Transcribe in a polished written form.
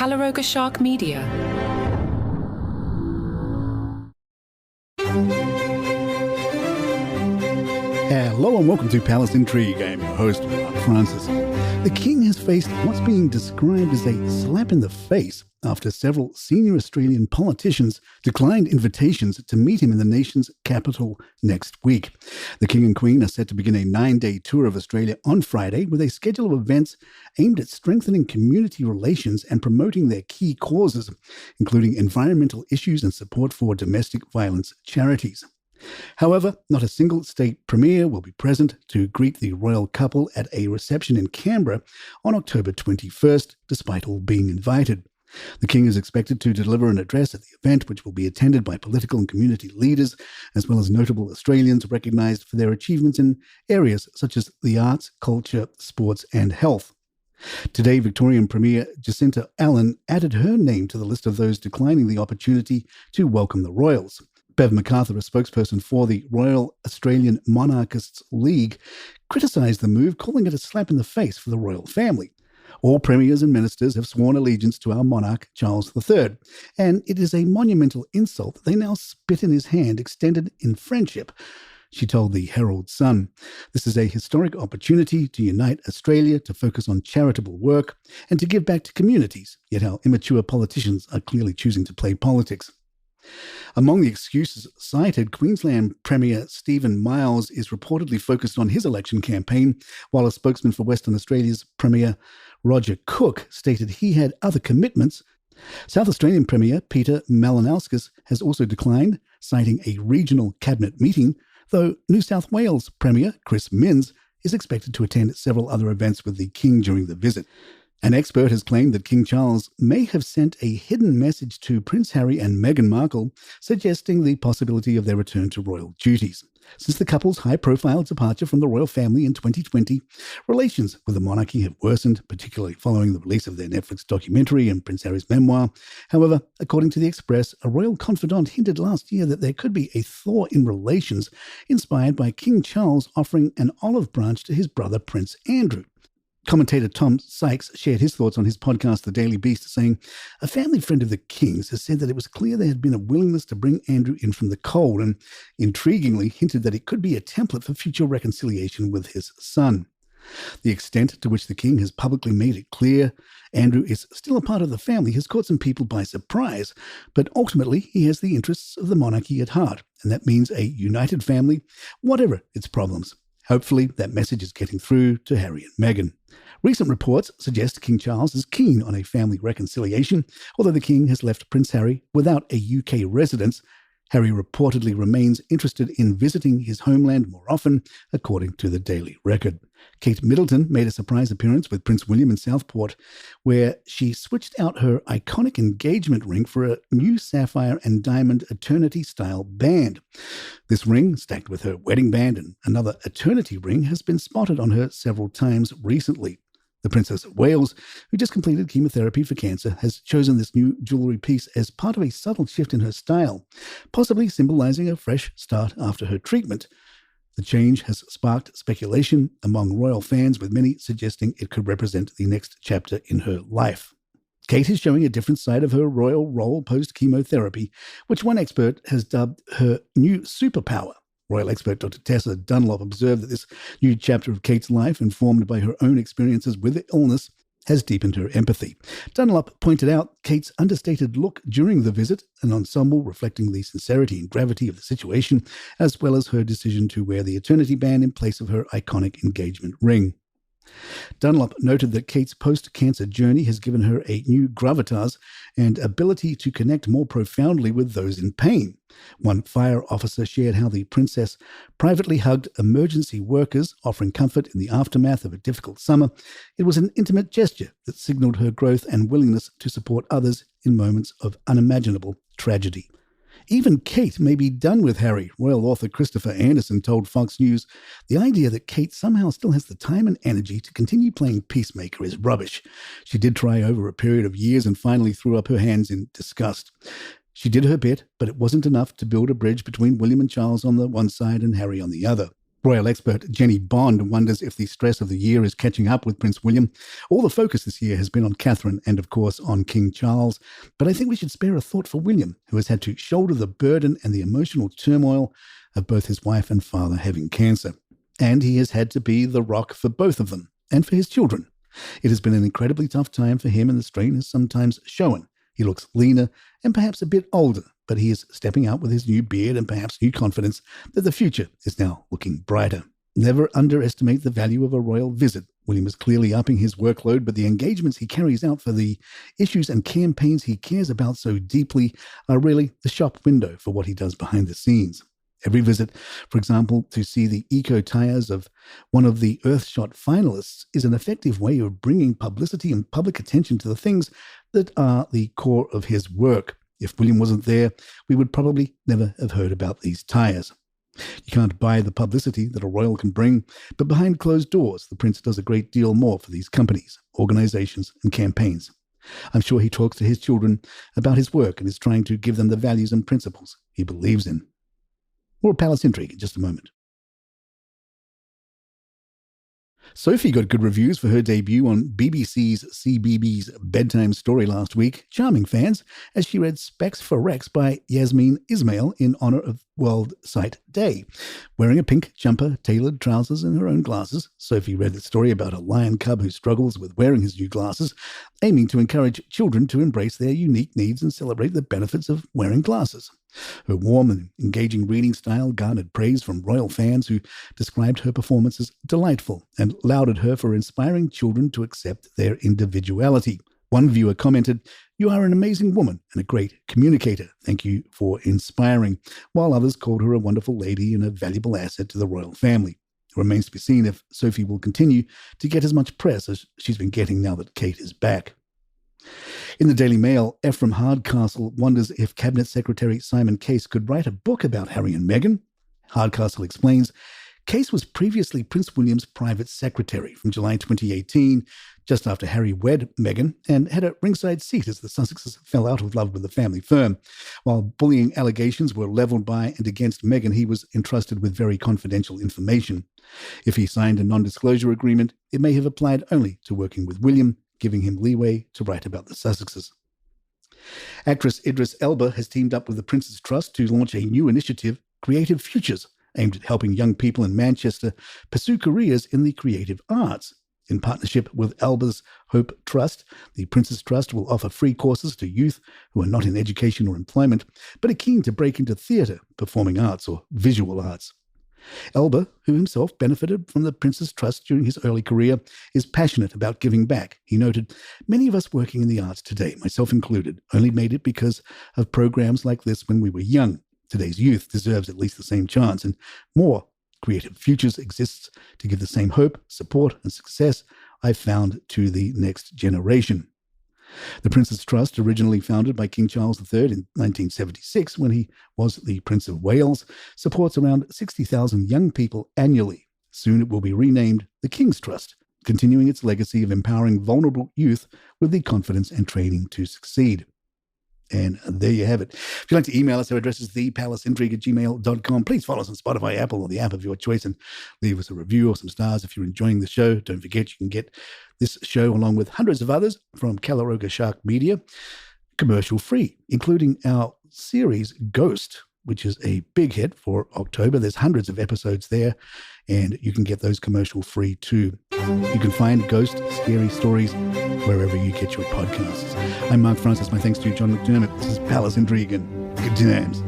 Calaroga Shark Media. Hello and welcome to Palace Intrigue. I am your host, Mark Francis. The King has faced what's being described as a slap in the face after several senior Australian politicians declined invitations to meet him in the nation's capital next week. The King and Queen are set to begin a 9-day tour of Australia on Friday with a schedule of events aimed at strengthening community relations and promoting their key causes, including environmental issues and support for domestic violence charities. However, not a single state premier will be present to greet the royal couple at a reception in Canberra on October 21st, despite all being invited. The King is expected to deliver an address at the event, which will be attended by political and community leaders, as well as notable Australians recognised for their achievements in areas such as the arts, culture, sports and health. Today, Victorian Premier Jacinta Allan added her name to the list of those declining the opportunity to welcome the royals. Bev MacArthur, a spokesperson for the Royal Australian Monarchists League, criticised the move, calling it a slap in the face for the royal family. All premiers and ministers have sworn allegiance to our monarch, Charles III, and it is a monumental insult that they now spit in his hand, extended in friendship, she told the Herald Sun. This is a historic opportunity to unite Australia, to focus on charitable work, and to give back to communities, yet our immature politicians are clearly choosing to play politics. Among the excuses cited, Queensland Premier Stephen Miles is reportedly focused on his election campaign, while a spokesman for Western Australia's Premier Roger Cook stated he had other commitments. South Australian Premier Peter Malinauskas has also declined, citing a regional cabinet meeting, though New South Wales Premier Chris Minns is expected to attend several other events with the King during the visit. An expert has claimed that King Charles may have sent a hidden message to Prince Harry and Meghan Markle, suggesting the possibility of their return to royal duties. Since the couple's high-profile departure from the royal family in 2020, relations with the monarchy have worsened, particularly following the release of their Netflix documentary and Prince Harry's memoir. However, according to The Express, a royal confidant hinted last year that there could be a thaw in relations, inspired by King Charles offering an olive branch to his brother Prince Andrew. Commentator Tom Sykes shared his thoughts on his podcast, The Daily Beast, saying, "A family friend of the King's has said that it was clear there had been a willingness to bring Andrew in from the cold and intriguingly hinted that it could be a template for future reconciliation with his son." The extent to which the King has publicly made it clear Andrew is still a part of the family has caught some people by surprise, but ultimately he has the interests of the monarchy at heart, and that means a united family, whatever its problems. Hopefully, that message is getting through to Harry and Meghan. Recent reports suggest King Charles is keen on a family reconciliation, although the King has left Prince Harry without a UK residence. Harry reportedly remains interested in visiting his homeland more often, according to the Daily Record. Kate Middleton made a surprise appearance with Prince William in Southport, where she switched out her iconic engagement ring for a new sapphire and diamond eternity-style band. This ring, stacked with her wedding band and another eternity ring, has been spotted on her several times recently. The Princess of Wales, who just completed chemotherapy for cancer, has chosen this new jewellery piece as part of a subtle shift in her style, possibly symbolising a fresh start after her treatment. The change has sparked speculation among royal fans, with many suggesting it could represent the next chapter in her life. Kate is showing a different side of her royal role post-chemotherapy, which one expert has dubbed her new superpower. Royal expert Dr. Tessa Dunlop observed that this new chapter of Kate's life, informed by her own experiences with the illness, has deepened her empathy. Dunlop pointed out Kate's understated look during the visit, an ensemble reflecting the sincerity and gravity of the situation, as well as her decision to wear the eternity band in place of her iconic engagement ring. Dunlop noted that Kate's post-cancer journey has given her a new gravitas and ability to connect more profoundly with those in pain. One fire officer shared how the princess privately hugged emergency workers, offering comfort in the aftermath of a difficult summer. It was an intimate gesture that signaled her growth and willingness to support others in moments of unimaginable tragedy. Even Kate may be done with Harry, royal author Christopher Anderson told Fox News. The idea that Kate somehow still has the time and energy to continue playing peacemaker is rubbish. She did try over a period of years and finally threw up her hands in disgust. She did her bit, but it wasn't enough to build a bridge between William and Charles on the one side and Harry on the other. Royal expert Jenny Bond wonders if the stress of the year is catching up with Prince William. All the focus this year has been on Catherine and, of course, on King Charles. But I think we should spare a thought for William, who has had to shoulder the burden and the emotional turmoil of both his wife and father having cancer. And he has had to be the rock for both of them and for his children. It has been an incredibly tough time for him, and the strain is sometimes shown. He looks leaner and perhaps a bit older, but he is stepping out with his new beard and perhaps new confidence that the future is now looking brighter. Never underestimate the value of a royal visit. William is clearly upping his workload, but the engagements he carries out for the issues and campaigns he cares about so deeply are really the shop window for what he does behind the scenes. Every visit, for example, to see the eco-tires of one of the Earthshot finalists is an effective way of bringing publicity and public attention to the things that are the core of his work. If William wasn't there, we would probably never have heard about these tires. You can't buy the publicity that a royal can bring, but behind closed doors, the prince does a great deal more for these companies, organizations, and campaigns. I'm sure he talks to his children about his work and is trying to give them the values and principles he believes in. More Palace Intrigue in just a moment. Sophie got good reviews for her debut on BBC's CBeebies bedtime story last week, charming fans, as she read Specs for Rex by Yasmin Ismail in honor of World Sight Day. Wearing a pink jumper, tailored trousers, and her own glasses, Sophie read the story about a lion cub who struggles with wearing his new glasses, aiming to encourage children to embrace their unique needs and celebrate the benefits of wearing glasses. Her warm and engaging reading style garnered praise from royal fans who described her performance as delightful and lauded her for inspiring children to accept their individuality. One viewer commented, "You are an amazing woman and a great communicator. Thank you for inspiring," while others called her a wonderful lady and a valuable asset to the royal family. It remains to be seen if Sophie will continue to get as much press as she's been getting now that Kate is back. In the Daily Mail, Ephraim Hardcastle wonders if Cabinet Secretary Simon Case could write a book about Harry and Meghan. Hardcastle explains, Case was previously Prince William's private secretary from July 2018, just after Harry wed Meghan, and had a ringside seat as the Sussexes fell out of love with the family firm. While bullying allegations were levelled by and against Meghan, he was entrusted with very confidential information. If he signed a non-disclosure agreement, it may have applied only to working with William, giving him leeway to write about the Sussexes. Actress Idris Elba has teamed up with the Prince's Trust to launch a new initiative, Creative Futures, aimed at helping young people in Manchester pursue careers in the creative arts. In partnership with Elba's Hope Trust, the Prince's Trust will offer free courses to youth who are not in education or employment, but are keen to break into theatre, performing arts, or visual arts. Elba, who himself benefited from the Prince's Trust during his early career, is passionate about giving back. He noted, "Many of us working in the arts today, myself included, only made it because of programs like this when we were young. Today's youth deserves at least the same chance, and more. Creative Futures exists to give the same hope, support, and success I've found to the next generation." The Prince's Trust, originally founded by King Charles III in 1976 when he was the Prince of Wales, supports around 60,000 young people annually. Soon it will be renamed the King's Trust, continuing its legacy of empowering vulnerable youth with the confidence and training to succeed. And there you have it. If you'd like to email us, our address is thepalaceintrigue@gmail.com. Please follow us on Spotify, Apple, or the app of your choice, and leave us a review or some stars if you're enjoying the show. Don't forget, you can get this show along with hundreds of others from Calaroga Shark Media, commercial free, including our series Ghost, which is a big hit for October. There's hundreds of episodes there, and you can get those commercial free too. You can find Ghost Scary Stories wherever you get your podcasts. I'm Mark Francis. My thanks to John McDermott. This is Palace Intrigue, and good times.